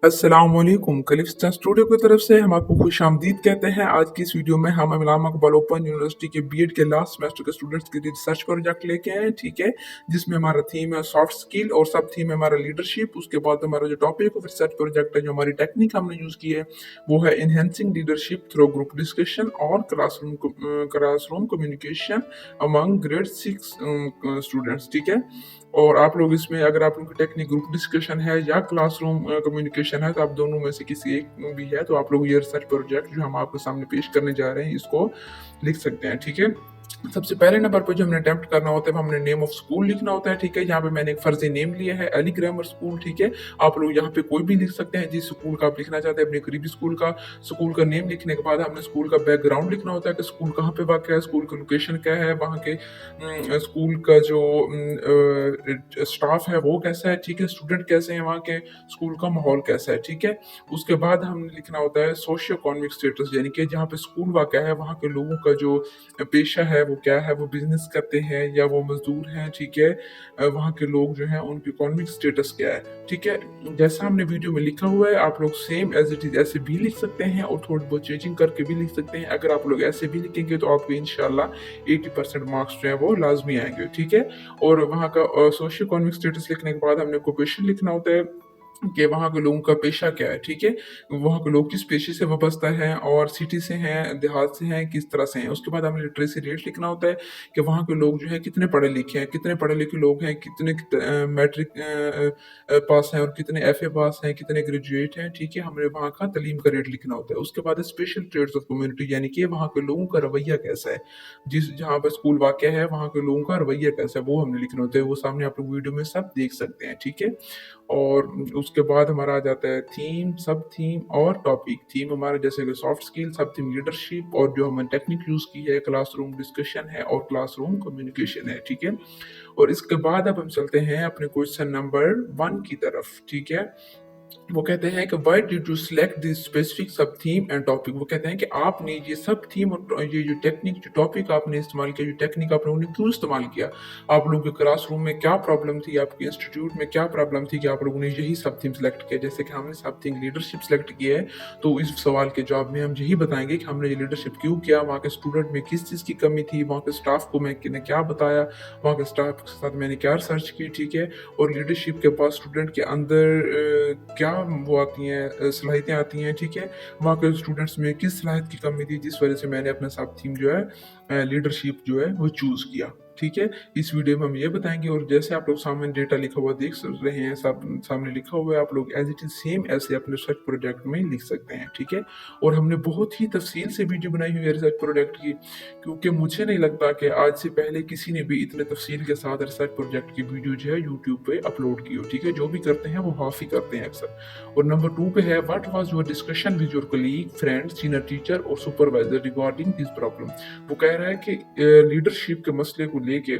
अस्सलामुअलैकुम कलिफ्स्टन स्टूडियो की तरफ से हम आपको खुशामदीद कहते हैं। आज की इस वीडियो में हम अल्लामा इकबाल ओपन यूनिवर्सिटी के बीएड के लास्ट सेमेस्टर के स्टूडेंट्स के लिए रिसर्च प्रोजेक्ट लेके आए हैं, ठीक है, जिसमें हमारा थीम है सॉफ्ट स्किल और सब थीम है हमारा लीडरशिप। उसके बाद हमारा जो टॉपिक ऑफ रिसर्च प्रोजेक्ट है, जो हमारी टेक्निक हमने यूज़ की है, वो है enhancing leadership through group discussion और classroom communication among grade 6 students, ठीक है। और आप लोग इसमें अगर आप लोग की टेक्निक ग्रुप डिस्कशन है या क्लासरूम कम्युनिकेशन है, तो आप दोनों में से किसी एक भी है, तो आप लोग ये रिसर्च प्रोजेक्ट जो हम आपके सामने पेश करने जा रहे हैं इसको लिख सकते हैं, ठीक है। सबसे पहले नंबर पर जो हमने अटेम्प्ट करना होता है, हमने नेम ऑफ स्कूल लिखना होता है, ठीक है। यहाँ पे मैंने एक फर्जी नेम लिया है, अली ग्रामर स्कूल, ठीक है। आप लोग यहाँ पे कोई भी लिख सकते हैं जिस स्कूल का आप लिखना चाहते हैं, अपने करीबी स्कूल का नेम लिखने के बाद हमने स्कूल का बैकग्राउंड लिखना होता है कि स्कूल कहाँ पे वाक़ है, स्कूल का लोकेशन क्या है, वहाँ के स्कूल का जो स्टाफ है वो कैसा है, ठीक है, स्टूडेंट कैसे हैं वहाँ के, स्कूल का माहौल कैसा है, ठीक है। उसके बाद हमने लिखना होता है सोशियो इकोनॉमिक स्टेटस, यानी कि जहाँ पे स्कूल वाक़ है वहाँ के लोगों का जो पेशा है वो क्या है, वो बिजनेस करते हैं या वो मजदूर हैं, ठीक है। वहाँ के लोग जो हैं उनकी इकोनॉमिक स्टेटस क्या है, ठीक है। जैसा हमने वीडियो में लिखा हुआ है आप लोग सेम एज इट इज ऐसे भी लिख सकते हैं और थोड़ी बहुत चेंजिंग करके भी लिख सकते हैं। अगर आप लोग ऐसे भी लिखेंगे तो आपको इंशाल्लाह 80% मार्क्स जो है वो लाजमी आएंगे, ठीक है। और वहाँ का सोशियो इकोनॉमिक स्टेटस लिखने के बाद हमने ऑक्यूपेशन लिखना होता है कि वहाँ के लोगों का पेशा क्या है, ठीक है। वहाँ के लोग किस पेशे से वाबस्ता हैं और सिटी से हैं, देहात से हैं, किस तरह से हैं। उसके बाद हमें लिटरेसी रेट लिखना होता है कि वहाँ के लोग जो हैं कितने पढ़े लिखे हैं, कितने पढ़े लिखे लोग हैं, कितने मैट्रिक पास हैं और कितने एफए पास हैं, कितने ग्रेजुएट हैं, ठीक है। हमें वहाँ का तालीम का रेट लिखना होता है। उसके बाद स्पेशल ट्रेड्स ऑफ कम्युनिटी, यानी कि वहाँ के लोगों का रवैया कैसा है, जिस जहाँ पर स्कूल वाक़ है वहाँ के लोगों का रवैया कैसा है, वो हमने लिखना होता है। वो सामने आप लोग वीडियो में सब देख सकते हैं, ठीक है। और उसके बाद हमारा आ जाता है थीम, सब थीम और टॉपिक। थीम हमारा जैसे कि सॉफ्ट स्किल, सब थीम लीडरशिप, और जो हमने टेक्निक यूज़ की है क्लासरूम डिस्कशन है और क्लासरूम कम्युनिकेशन है, ठीक है। और इसके बाद अब हम चलते हैं अपने क्वेश्चन नंबर 1 की तरफ, ठीक है। वो कहते हैं कि why did you select this specific सब थीम एंड टॉपिक। वो कहते हैं कि आपने ये सब थीम और ये जो टेक्निक, जो टॉपिक आपने इस्तेमाल किया, जो टेक्निक आप लोगों ने क्यों इस्तेमाल किया, आप लोगों के क्लासरूम में क्या प्रॉब्लम थी, आपके इंस्टीट्यूट में क्या प्रॉब्लम थी कि आप लोगों ने यही सब थीम सेलेक्ट किया। जैसे कि हमने सब थीम लीडरशिप सेलेक्ट किया है, तो इस सवाल के जवाब में हम यही बताएंगे कि हमने ये लीडरशिप क्यों किया, वहाँ के स्टूडेंट में किस चीज़ की कमी थी, वहाँ के स्टाफ को मैंने क्या बताया, वहाँ के स्टाफ के साथ मैंने क्या रिसर्च की, ठीक है। और लीडरशिप के पास स्टूडेंट के अंदर क्या वो आती हैं, सलाहियतें आती हैं, ठीक है। वहाँ के स्टूडेंट्स में किस सलाहियत की कमी थी जिस वजह से मैंने अपना सब थीम जो है लीडरशिप जो है वो चूज़ किया, ठीक है। इस वीडियो में हम ये बताएंगे। और जैसे आप लोग सामने डेटा लिखा हुआ देख रहे हैं, सब सामने लिखा हुआ है, आप लोग एज इट इज सेम ऐसे अपने रिसर्च प्रोजेक्ट में लिख सकते हैं, ठीक है। और हमने बहुत ही तफसील से वीडियो बनाई हुई है रिसर्च प्रोजेक्ट की, क्योंकि मुझे नहीं लगता कि आज से पहले किसी ने भी इतने तफसील के साथ रिसर्च प्रोजेक्ट की वीडियो जो है यूट्यूब पे अपलोड की हो, ठीक है। जो भी करते हैं वो हाफ ही करते हैं अक्सर। और नंबर 2 पे है what was your discussion with your colleague, friend, senior teacher और सुपरवाइजर रिगार्डिंग दिस प्रॉब्लम। वो कह रहा है कि लीडरशिप के मसले को लेके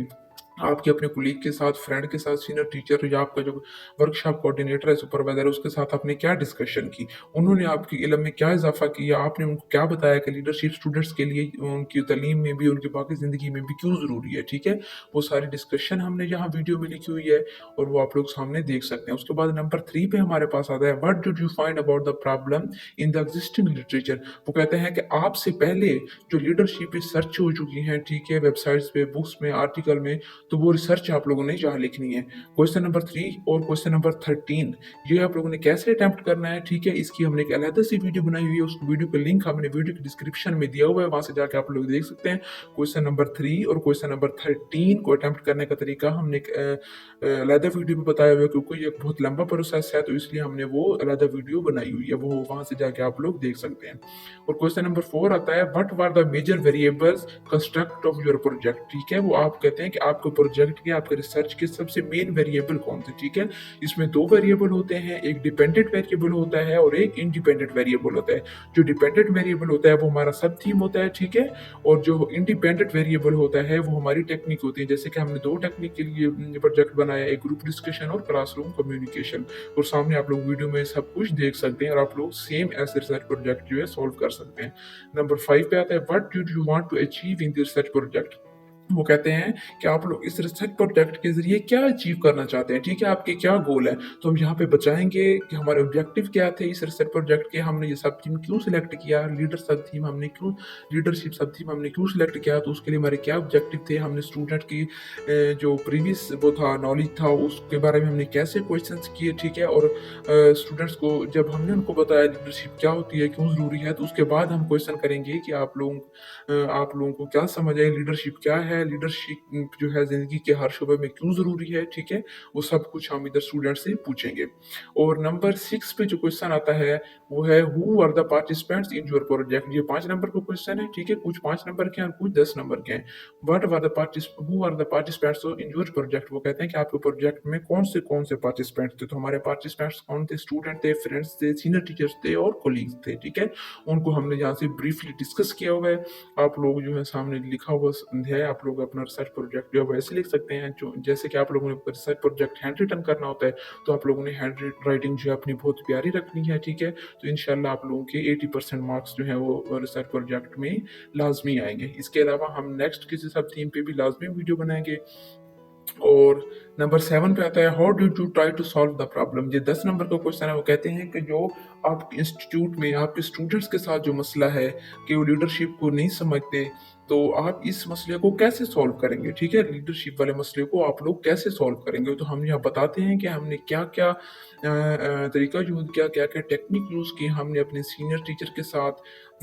आपके अपने कुलीग के साथ, फ्रेंड के साथ, सीनियर टीचर या आपका जो वर्कशॉप कोऑर्डिनेटर है, सुपरवाइजर है, उसके साथ आपने क्या डिस्कशन की, उन्होंने आपके इल्म में क्या इजाफा किया, आपने उनको क्या बताया कि लीडरशिप स्टूडेंट्स के लिए उनकी तालीम में भी, उनकी बाकी ज़िंदगी में भी क्यों ज़रूरी है, ठीक है। वो सारी डिस्कशन हमने यहाँ वीडियो में लिखी हुई है और वो आप लोग सामने देख सकते हैं। उसके बाद नंबर 3 पे हमारे पास आता है what did you find about the problem in the existing literature. वो कहते हैं कि आपसे पहले जो लीडरशिप रिसर्च हो चुकी हैं, ठीक है, वेबसाइट्स पे, बुक्स में, आर्टिकल में, तो वो रिसर्च आप लोगों ने यहाँ लिखनी है। क्वेश्चन नंबर 3 और क्वेश्चन नंबर 13 ये आप लोगों ने कैसे अटेम्प्ट करना है, ठीक है। इसकी हमने एक अलग सी वीडियो बनाई हुई है, उस वीडियो का लिंक हमने वीडियो के डिस्क्रिप्शन में दिया हुआ है, वहां से जाकर आप लोग देख सकते हैं। क्वेश्चन नंबर 3 और क्वेश्चन नंबर 13 को अटेम्प्ट करने का तरीका हमने एक अलग वीडियो में बताया हुआ है, क्योंकि ये बहुत लंबा प्रोसेस है, तो इसलिए हमने वो अलग वीडियो बनाई हुई है, वो वहां से जाके आप लोग देख सकते हैं। और क्वेश्चन नंबर 4 आता है what were the major variables construct of your project, ठीक है। वो आप कहते हैं कि आपके प्रोजेक्ट के, आपके रिसर्च के सबसे मेन वेरिएबल कौन थे, ठीक है। इसमें 2 वेरिएबल होते हैं, एक डिपेंडेंट वेरिएबल होता है और एक इंडिपेंडेंट वेरिएबल होता है। जो डिपेंडेंट वेरिएबल होता है वो हमारा सब थीम होता है, ठीक है। और जो इंडिपेंडेंट वेरिएबल होता है वो हमारी टेक्निक होती है। जैसे कि हमने 2 टेक्निक के लिए प्रोजेक्ट बनाया, एक ग्रुप डिस्कशन और क्लासरूम कम्युनिकेशन। और सामने आप लोग वीडियो में सब कुछ देख सकते हैं और आप लोग सेम ऐसे रिसर्च प्रोजेक्ट जो है सॉल्व कर सकते हैं। नंबर 5 पे आता है what did you want to achieve in this research project. वो कहते हैं कि आप लोग इस रिसर्च प्रोजेक्ट के ज़रिए क्या अचीव करना चाहते हैं, ठीक है? आपके क्या गोल हैं? तो हम यहाँ पे बताएँगे कि हमारे ऑब्जेक्टिव क्या थे इस रिसर्च प्रोजेक्ट के, हमने ये सब थीम क्यों सिलेक्ट किया, लीडरशिप सब थीम हमने क्यों सिलेक्ट किया, तो उसके लिए हमारे क्या ऑब्जेक्टिव थे, हमने स्टूडेंट की जो प्रीवियस वो था नॉलेज था, उसके बारे में हमने कैसे क्वेश्चंस किए, ठीक है? और स्टूडेंट्स को जब हमने उनको बताया लीडरशिप क्या होती है, क्यों ज़रूरी है, तो उसके बाद हम क्वेश्चन करेंगे कि आप लोगों को क्या समझ आई, लीडरशिप क्या है, लीडरशिप जो है ज़िंदगी के हर शोबे में क्यों ज़रूरी है, ठीक है? वो सब कुछ हम इधर स्टूडेंट से पूछेंगे। और नंबर 6 पे जो क्वेश्चन आता है, वो है who are the participants in your project. ये 5 नंबर का क्वेश्चन है, ठीक है? कुछ 5 नंबर के हैं और कुछ 10 नंबर के हैं। Who are the participants in your project. वो कहते हैं कि आपके प्रोजेक्ट में कौन से पार्टिसिपेंट्स थे। तो हमारे पार्टिसिपेंट्स कौन थे? स्टूडेंट थे, फ्रेंड्स थे, सीनियर टीचर्स थे और कोलीग्स थे, ठीक है? उनको हमने यहाँ से ब्रीफली डिस्कस किया हुआ है। आप लोग जो है सामने लिखा हुआ है, आप लोग अपना रिसर्च प्रोजेक्ट जो है वैसे लिख सकते हैं, जो जैसे कि आप लोगों ने रिसर्च प्रोजेक्ट हैंड रिटन करना होता है, तो आप लोगों ने हैंड राइटिंग जो है अपनी बहुत प्यारी रखनी है, ठीक है? तो इंशाल्लाह आप लोगों के 80% मार्क्स जो है वो रिसर्च प्रोजेक्ट में लाजमी आएंगे। इसके अलावा हम नेक्स्ट किसी सब थीम पे भी लाजमी वीडियो बनाएंगे। और नंबर 7 पे आता है how did you try to solve the problem. ये 10 नंबर का क्वेश्चन है। वो कहते हैं कि जो आपके इंस्टीट्यूट में आपके स्टूडेंट्स के साथ जो मसला है कि वो लीडरशिप को नहीं समझते, तो आप इस मसले को कैसे सॉल्व करेंगे, ठीक है? लीडरशिप वाले मसले को आप लोग कैसे सॉल्व करेंगे। तो हम यहाँ बताते हैं कि हमने क्या क्या तरीका यूज़ किया, क्या क्या टेक्निक यूज़ की, हमने अपने सीनियर टीचर के साथ,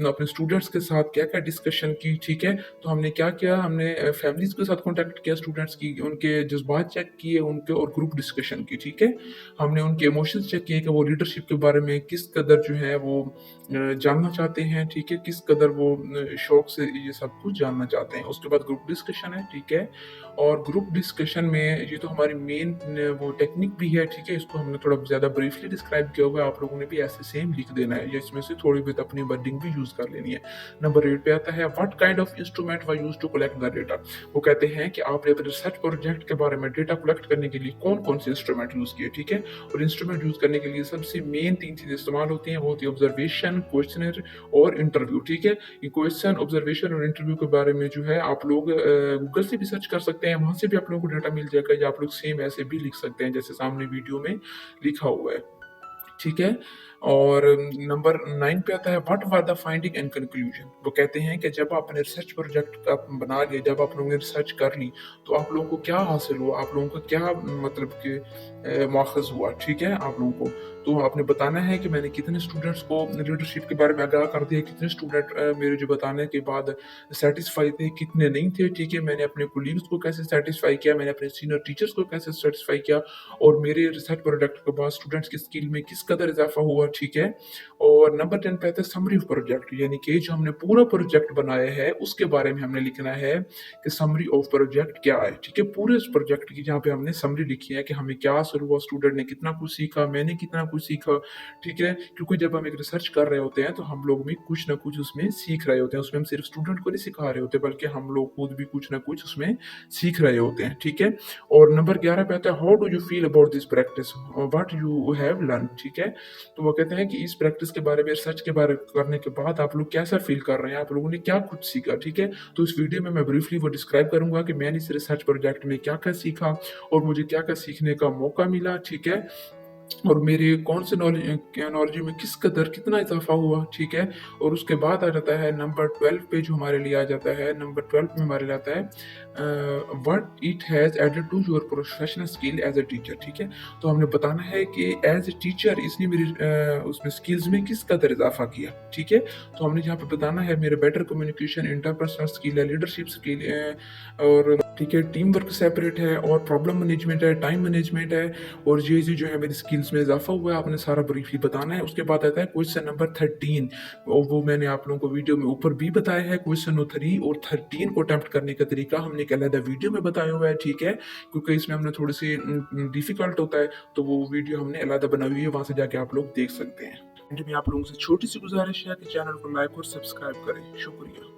अपने स्टूडेंट्स के साथ क्या क्या डिस्कशन की, ठीक है? तो हमने क्या किया, हमने फैमिलीज़ के साथ कॉन्टैक्ट किया स्टूडेंट्स की, उनके जज़्बात चेक किए उनके, और ग्रुप डिस्कशन की, ठीक है? हमने उनके इमोशंस चेक किए कि वो लीडरशिप के बारे में किस कदर जो है वो जानना चाहते हैं, ठीक है? किस कदर वो शौक से ये सब कुछ जानना चाहते हैं। उसके बाद ग्रुप डिस्कशन है, ठीक है? और ग्रुप डिस्कशन में ये तो हमारी मेन वो टेक्निक भी है, ठीक है? इसको हमने थोड़ा ज़्यादा ब्रीफली डिस्क्राइब किया हुआ है, आप लोगों ने भी ऐसे सेम लिख देना है या इसमें से थोड़ी बहुत अपनी वर्डिंग भी यूज़ कर लेनी है। नंबर 8 पे आता है what kind of instrument were used to collect the data. वो कहते हैं कि आपने अपने रिसर्च प्रोजेक्ट के बारे में डेटा कलेक्ट करने के लिए कौन-कौन से इंस्ट्रूमेंट यूज़ किए, ठीक है? और इंस्ट्रूमेंट यूज़ करने के लिए सबसे मेन 3 चीज़ें इस्तेमाल होती हैं, वो होती है ऑब्जर्वेशन, क्वेश्चनर और इंटरव्यू, ठीक है? ये क्वेश्चन, ऑब्जर्वेशन और इंटरव्यू के बारे में जो है आप लोग गूगल से भी सर्च कर सकते हैं, वहाँ से भी आप लोगों को डेटा मिल जाएगा, या आप लोग सेम ऐसे भी लिख सकते हैं जैसे सामने वीडियो में लिखा हुआ है। ठीक है? और नंबर 9 पे आता है what were the finding and conclusion. वो कहते हैं कि जब आपने रिसर्च प्रोजेक्ट बना लिया, जब आप लोगों ने रिसर्च कर ली, तो आप लोगों को क्या हासिल हुआ, आप लोगों को क्या मतलब कि माखज़ हुआ, ठीक है? आप लोगों को तो आपने बताना है कि मैंने कितने स्टूडेंट्स को लीडरशिप के बारे में आगाह कर दिया, कितने स्टूडेंट मेरे जो बताने के बाद सैटिस्फाई थे, कितने नहीं थे, ठीक है? मैंने अपने कोलीग्स को कैसे सैटिस्फाई किया, मैंने अपने सीनियर टीचर्स को कैसे सैटिस्फाई किया, और मेरे रिसर्च प्रोजेक्ट के बाद स्टूडेंट्स की स्किल में किस कदर इजाफा हुआ, ठीक है? और नंबर 10 पे आता है समरी ऑफ प्रोजेक्ट, यानी कि जो हमने पूरा प्रोजेक्ट बनाया है उसके बारे में हमने लिखना है कि समरी ऑफ प्रोजेक्ट क्या है, ठीक है? पूरे इस प्रोजेक्ट की जहाँ पे हमने समरी लिखी है कि हमें क्या असर हुआ, स्टूडेंट ने कितना कुछ सीखा, मैंने कितना कुछ सीखा, ठीक है? क्योंकि जब हम एक रिसर्च कर रहे होते हैं तो हम लोग भी कुछ ना कुछ उसमें सीख रहे होते हैं, उसमें हम सिर्फ स्टूडेंट को नहीं सिखा रहे होते, बल्कि हम लोग खुद भी कुछ ना कुछ उसमें सीख रहे होते हैं, ठीक है? और नंबर 11 पे आता है how do you feel about this practice, what you have learn, ठीक है? तो वो कहते हैं कि इस प्रैक्टिस के बारे में, रिसर्च के बारे करने के बाद आप लोग कैसा फील कर रहे हैं, आप लोगों ने क्या कुछ सीखा, ठीक है? तो इस वीडियो में मैं ब्रीफली वो डिस्क्राइब करूंगा कि मैंने इस रिसर्च प्रोजेक्ट में क्या क्या सीखा और मुझे क्या क्या सीखने का मौका मिला, ठीक है? और मेरे कौन से नॉलेज में किस कदर कितना इजाफा हुआ, ठीक है? और उसके बाद आ जाता है नंबर 12 पे, जो हमारे लिए आ जाता है नंबर 12 में हमारे लिए आता है what it has added to your professional skill as a teacher, ठीक है? तो हमने बताना है कि एज ए टीचर इसने मेरी उसमें स्किल्स में किस कदर इजाफा किया, ठीक है? तो हमने यहाँ पे बताना है मेरे बेटर कम्युनिकेशन, इंटरपर्सनल स्किल है, लीडरशिप स्किल है, और ठीक है, टीम वर्क सेपरेट है, और प्रॉब्लम मैनेजमेंट है, टाइम मैनेजमेंट है, और ये जो है मेरी स्किल्स में इजाफा हुआ है, आपने सारा ब्रीफली बताना है। उसके बाद आता है क्वेश्चन नंबर 13, और वो मैंने आप लोगों को वीडियो में ऊपर भी बताया है। क्वेश्चन नंबर 3 और 13 को अटेम्प्ट करने का तरीका हमने एक अलग वीडियो में बताया हुआ है, ठीक है? क्योंकि इसमें हमने थोड़ी सी डिफिकल्ट होता है, तो वो वीडियो हमने अलग बनाई हुई है, वहां से जाके आप लोग देख सकते हैं। एंड में आप लोगों से छोटी सी गुजारिश है कि चैनल को लाइक और सब्सक्राइब करें। शुक्रिया।